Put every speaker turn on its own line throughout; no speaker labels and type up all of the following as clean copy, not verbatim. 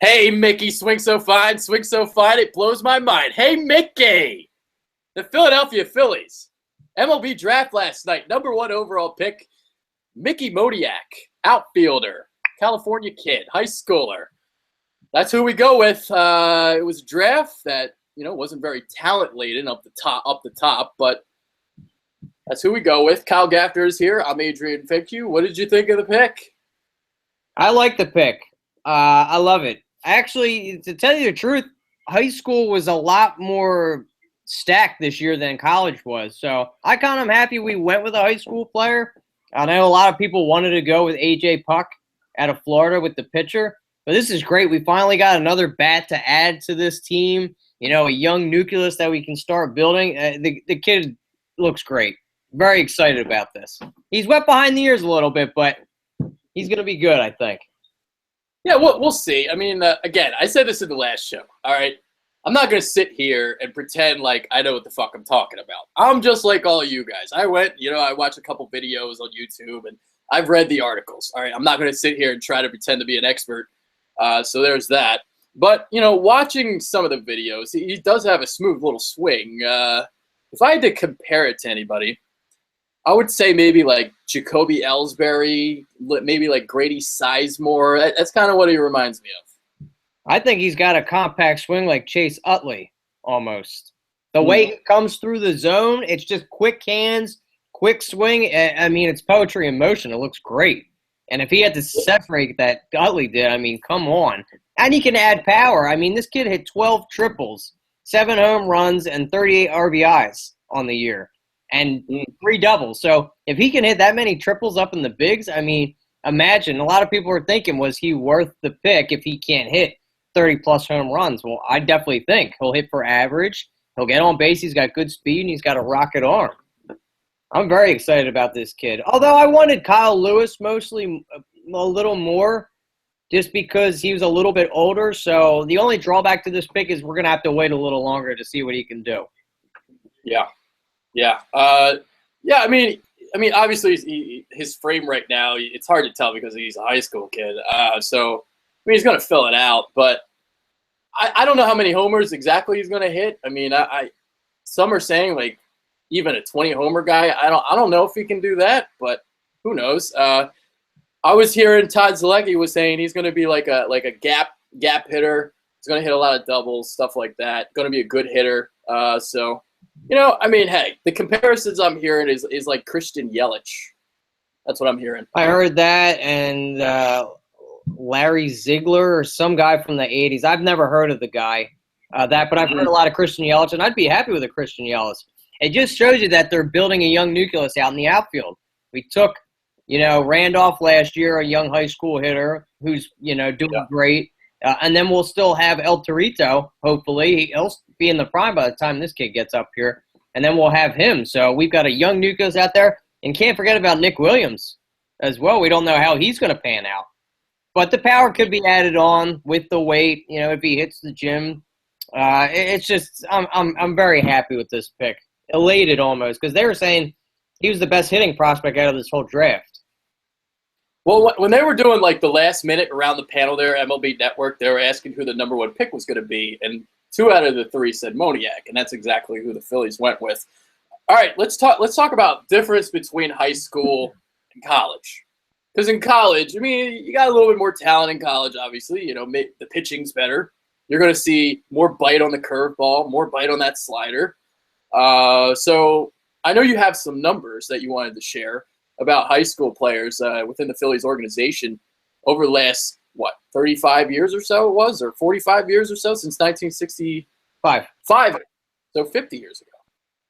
Hey, Mickey, swing so fine, it blows my mind. Hey, Mickey! The Philadelphia Phillies. MLB draft last night, number 1 overall pick, Mickey Moniak, outfielder, California kid, high schooler. That's who we go with. It was a draft that, wasn't very talent-laden up the top, but that's who we go with. Kyle Gaffner is here. I'm Adrian Ficue. What did you think of the pick?
I like the pick. I love it. Actually, to tell you the truth, high school was a lot more stacked this year than college was. So I kind of happy we went with a high school player. I know a lot of people wanted to go with A.J. Puck out of Florida with the pitcher. But this is great. We finally got another bat to add to this team. A young nucleus that we can start building. The kid looks great. Very excited about this. He's wet behind the ears a little bit, but he's going to be good, I think.
Yeah, we'll see. I mean, again, I said this in the last show, all right? I'm not going to sit here and pretend like I know what the fuck I'm talking about. I'm just like all you guys. I went, I watched a couple videos on YouTube, and I've read the articles, all right? I'm not going to sit here and try to pretend to be an expert, so there's that. But, watching some of the videos, he does have a smooth little swing. If I had to compare it to anybody, I would say maybe like Jacoby Ellsbury, maybe like Grady Sizemore. That's kind of what he reminds me of.
I think he's got a compact swing like Chase Utley almost. The way he comes through the zone, it's just quick hands, quick swing. I mean, it's poetry in motion. It looks great. And if he had to separate that Utley did, I mean, come on. And he can add power. I mean, this kid hit 12 triples, 7 home runs, and 38 RBIs on the year. And 3 doubles. So if he can hit that many triples up in the bigs, I mean, imagine. A lot of people are thinking, was he worth the pick if he can't hit 30-plus home runs? Well, I definitely think he'll hit for average. He'll get on base. He's got good speed, and he's got a rocket arm. I'm very excited about this kid. Although I wanted Kyle Lewis mostly a little more just because he was a little bit older. So the only drawback to this pick is we're going to have to wait a little longer to see what he can do.
Yeah. Yeah. I mean, obviously his frame right now, it's hard to tell because he's a high school kid. So, I mean, he's going to fill it out, but I don't know how many homers exactly he's going to hit. I mean, some are saying like even a 20-homer guy. I don't know if he can do that, but who knows? I was hearing Todd Zalecki was saying he's going to be like a gap hitter. He's going to hit a lot of doubles, stuff like that. Going to be a good hitter. So. I mean, hey, the comparisons I'm hearing is like Christian Yelich. That's what I'm hearing.
I heard that, and Larry Ziegler or some guy from the 80s. I've never heard of the guy, but I've heard a lot of Christian Yelich, and I'd be happy with a Christian Yelich. It just shows you that they're building a young nucleus out in the outfield. We took, Randolph last year, a young high school hitter who's, doing great. And then we'll still have El Torito, hopefully. He'll be in the prime by the time this kid gets up here. And then we'll have him. So we've got a young nucleus out there. And can't forget about Nick Williams as well. We don't know how he's going to pan out. But the power could be added on with the weight, if he hits the gym. It's just I'm very happy with this pick. Elated almost, because they were saying he was the best hitting prospect out of this whole draft.
Well, when they were doing like the last minute around the panel there, MLB Network, they were asking who the number 1 pick was going to be, and 2 out of the 3 said Moniak, and that's exactly who the Phillies went with. All right, let's talk about difference between high school and college. Because in college, I mean, you got a little bit more talent in college, obviously. The pitching's better. You're going to see more bite on the curveball, more bite on that slider. So I know you have some numbers that you wanted to share about high school players within the Phillies organization over the last, 35 years or so it was, or 45 years or so since 1965. So 50 years ago.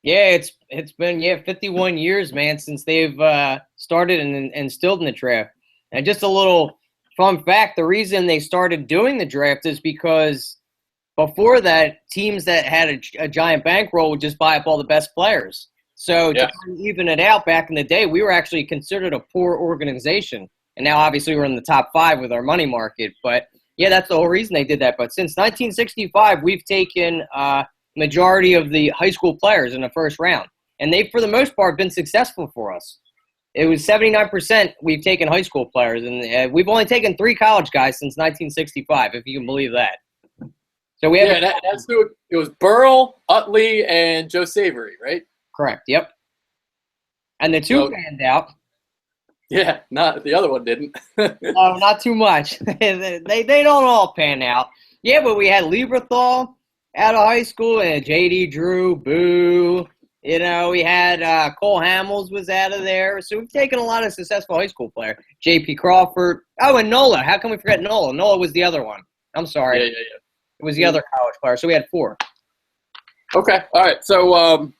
Yeah, it's been 51 years, man, since they've started and instilled in the draft. And just a little fun fact, the reason they started doing the draft is because before that, teams that had a giant bankroll would just buy up all the best players. So to even it out back in the day, we were actually considered a poor organization. And now obviously we're in the top 5 with our money market. But, yeah, that's the whole reason they did that. But since 1965, we've taken majority of the high school players in the first round. And they've, for the most part, been successful for us. It was 79% we've taken high school players, and we've only taken 3 college guys since 1965, if you can believe that. So we have
that's who it was: Burrell, Utley, and Joe Savory, right?
Correct. Yep. And the two panned out.
Yeah, not the other one didn't.
Oh, not too much. they don't all pan out. Yeah, but we had Lieberthal out of high school and J.D. Drew, boo. You know, we had Cole Hamels was out of there. So we've taken a lot of successful high school players. J.P. Crawford. Oh, and Nola. How can we forget Nola? Nola was the other one. I'm sorry.
Yeah.
It was the other college player. So we had 4.
Okay. All right. So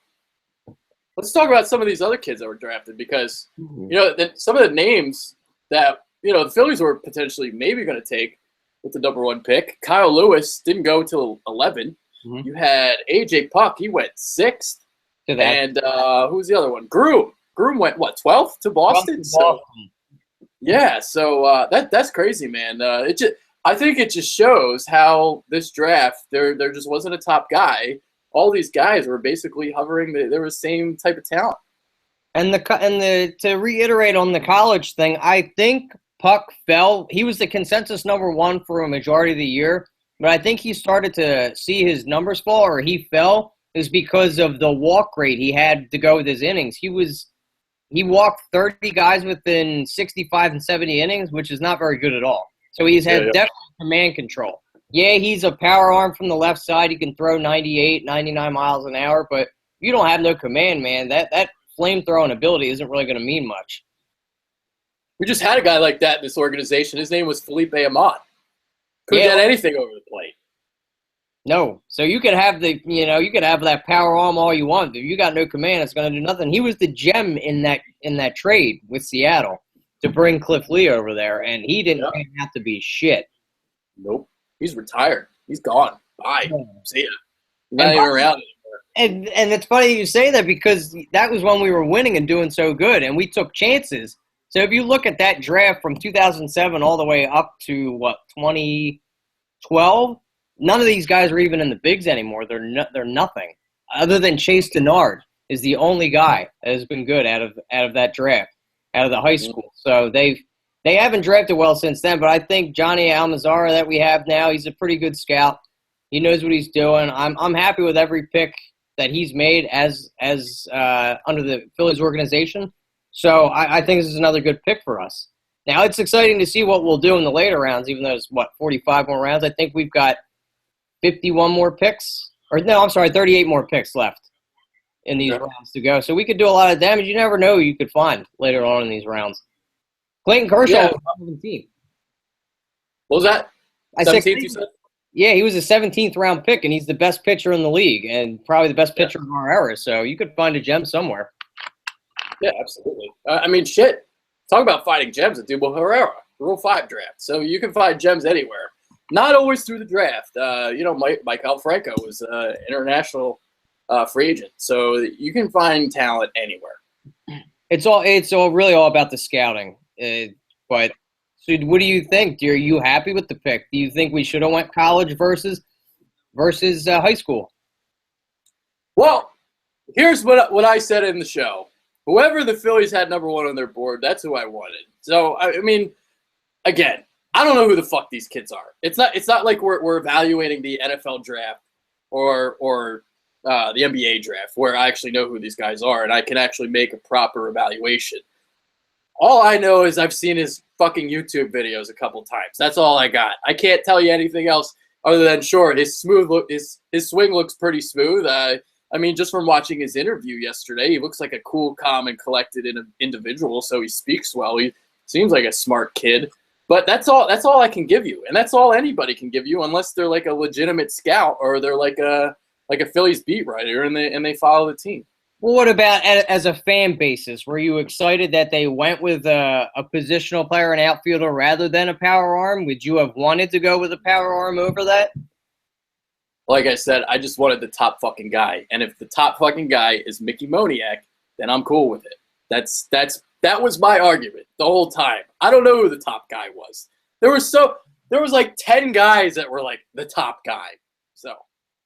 let's talk about some of these other kids that were drafted because, you know, some of the names that, you know, the Phillies were potentially maybe going to take with the #1 pick. Kyle Lewis didn't go till 11. Mm-hmm. You had A.J. Puck. He went 6th. And who's the other one? Groom. Groom went, 12th to Boston? So, yeah, so that's crazy, man. I think it just shows how this draft, there just wasn't a top guy. All these guys were basically hovering. They were the same type of talent.
And to reiterate on the college thing, I think Puck fell. He was the consensus #1 for a majority of the year, but I think he started to see his numbers fall, or he fell, is because of the walk rate he had to go with his innings. He walked 30 guys within 65 and 70 innings, which is not very good at all. So he's had definitely command control. Yeah, he's a power arm from the left side. He can throw 98, 99 miles an hour, but you don't have no command, man. That flame-throwing ability isn't really going to mean much.
We just had a guy like that in this organization. His name was Felipe Amon. Couldn't get anything over the plate.
No. So you could have you could have that power arm all you want. If you got no command, it's going to do nothing. He was the gem in that trade with Seattle to bring Cliff Lee over there, and he didn't have to be shit.
Nope. He's retired. He's gone. Bye. See ya. Not even around anymore.
And it's funny you say that because that was when we were winning and doing so good, and we took chances. So if you look at that draft from 2007 all the way up to, 2012, none of these guys are even in the bigs anymore. They're nothing. Other than Chase Denard is the only guy that has been good out of that draft, out of the high school. So they haven't drafted well since then, but I think Johnny Almazara that we have now, he's a pretty good scout. He knows what he's doing. I'm happy with every pick that he's made as under the Phillies organization. So I think this is another good pick for us. Now it's exciting to see what we'll do in the later rounds, even though it's 45 more rounds. I think we've got 51 more picks, or no, I'm sorry, 38 more picks left in these rounds to go. So we could do a lot of damage. You never know who you could find later on in these rounds. Clayton Kershaw was 17.
What was that? 17th, you said?
Yeah, he was a 17th round pick, and he's the best pitcher in the league and probably the best pitcher of our era. So you could find a gem somewhere.
Yeah, absolutely. I mean, shit. Talk about finding gems at Dubal Herrera, Rule 5 draft. So you can find gems anywhere. Not always through the draft. Mike Alfranco was an international free agent. So you can find talent anywhere.
It's all really all about the scouting. But so what do you think? Are you happy with the pick? Do you think we should have went college versus high school?
Well, here's what I said in the show. Whoever the Phillies had #1 on their board, that's who I wanted. So I mean, again, I don't know who the fuck these kids are. It's not like we're evaluating the NFL draft or the NBA draft where I actually know who these guys are and I can actually make a proper evaluation. All I know is I've seen his fucking YouTube videos a couple times. That's all I got. I can't tell you anything else other than his swing looks pretty smooth. I mean, just from watching his interview yesterday, he looks like a cool, calm, and collected individual. So he speaks well. He seems like a smart kid. But that's all I can give you, and that's all anybody can give you, unless they're like a legitimate scout or they're like a Phillies beat writer and they follow the team.
Well, what about as a fan basis? Were you excited that they went with a positional player, an outfielder, rather than a power arm? Would you have wanted to go with a power arm over that?
Like I said, I just wanted the top fucking guy. And if the top fucking guy is Mickey Moniak, then I'm cool with it. That was my argument the whole time. I don't know who the top guy was. There was like 10 guys that were like the top guy. So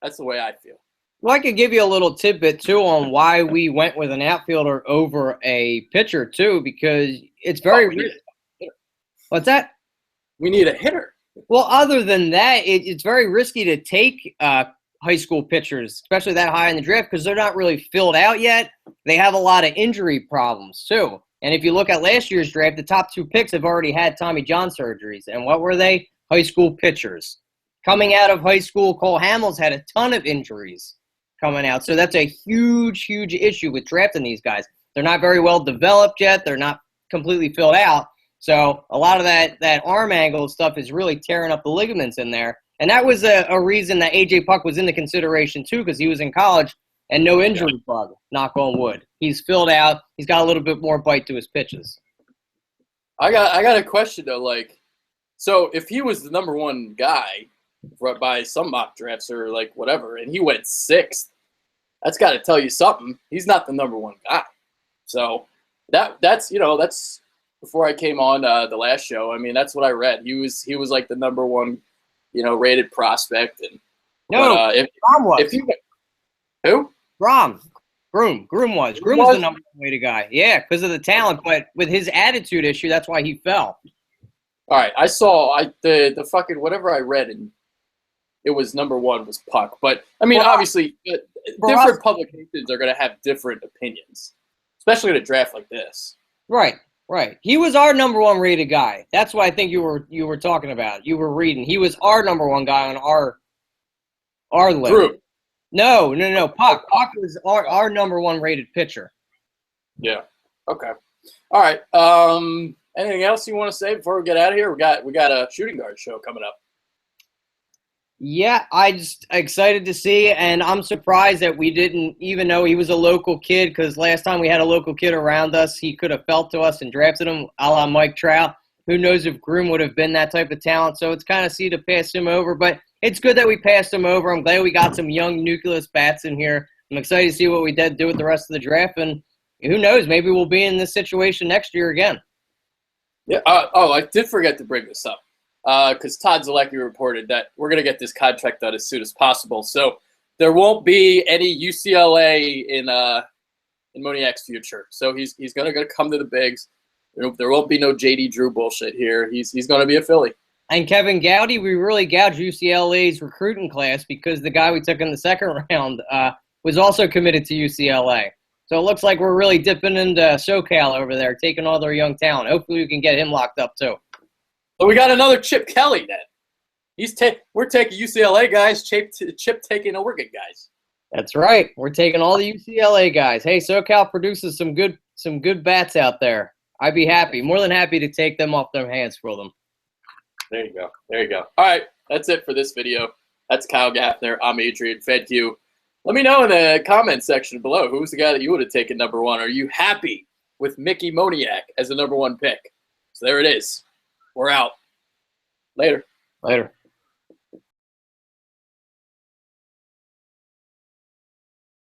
that's the way I feel.
Well, I could give you a little tidbit too on why we went with an outfielder over a pitcher too, because it's very. What's that?
We need a hitter.
Well, other than that, it's very risky to take high school pitchers, especially that high in the draft, because they're not really filled out yet. They have a lot of injury problems too. And if you look at last year's draft, the top 2 picks have already had Tommy John surgeries. And what were they? High school pitchers. Coming out of high school, Cole Hamels had a ton of injuries coming out. So that's a huge, huge issue with drafting these guys. They're not very well developed yet. They're not completely filled out. So a lot of that arm angle stuff is really tearing up the ligaments in there. And that was a reason that A.J. Puck was into consideration too, because he was in college and no injury bug, knock on wood. He's filled out. He's got a little bit more bite to his pitches.
I got a question though. Like, so if he was the number 1 guy by some mock drafts or like whatever, and he went 6th, that's got to tell you something. He's not the number 1 guy. So that's before I came on the last show. I mean, that's what I read. He was like the number 1, rated prospect. And
Grom was.
If you who?
Groom was. Groom was the number 1 rated guy. Yeah, because of the talent, but with his attitude issue, that's why he fell.
All right, I saw the fucking whatever I read, and it was number 1 was Puck. But I mean, obviously, different publications are going to have different opinions, especially in a draft like this.
Right. He was our number 1 rated guy. That's what I think you were talking about. You were reading. He was our number 1 guy on our list.
Drew.
No. Puck. Puck was our number 1 rated pitcher.
Yeah. Okay. All right. Anything else you want to say before we get out of here? We got a shooting guard show coming up.
Yeah, I just excited to see, and I'm surprised that we didn't even know he was a local kid, because last time we had a local kid around us, he could have felt to us and drafted him, a la Mike Trout. Who knows if Groom would have been that type of talent, so it's kind of to pass him over, but it's good that we passed him over. I'm glad we got some young nucleus bats in here. I'm excited to see what we did do with the rest of the draft, and who knows, maybe we'll be in this situation next year again.
Yeah. I did forget to bring this up. Because Todd Zalecki reported that we're going to get this contract done as soon as possible. So there won't be any UCLA in Moniak's future. So he's going to come to the bigs. There won't be no JD Drew bullshit here. He's going to be a Philly. And
Kevin Gowdy, we really gouged UCLA's recruiting class because the guy we took in the second round was also committed to UCLA. So it looks like we're really dipping into SoCal over there, taking all their young talent. Hopefully we can get him locked up too.
So we got another Chip Kelly then. We're taking UCLA guys, Chip taking Oregon guys.
That's right. We're taking all the UCLA guys. Hey, SoCal produces some good bats out there. I'd be happy, more than happy to take them off their hands for them.
There you go. All right, that's it for this video. That's Kyle Gaffner. I'm Adrian Fedke. Let me know in the comment section below who's the guy that you would have taken number 1. Are you happy with Mickey Moniak as the number 1 pick? So there it is. We're out. Later.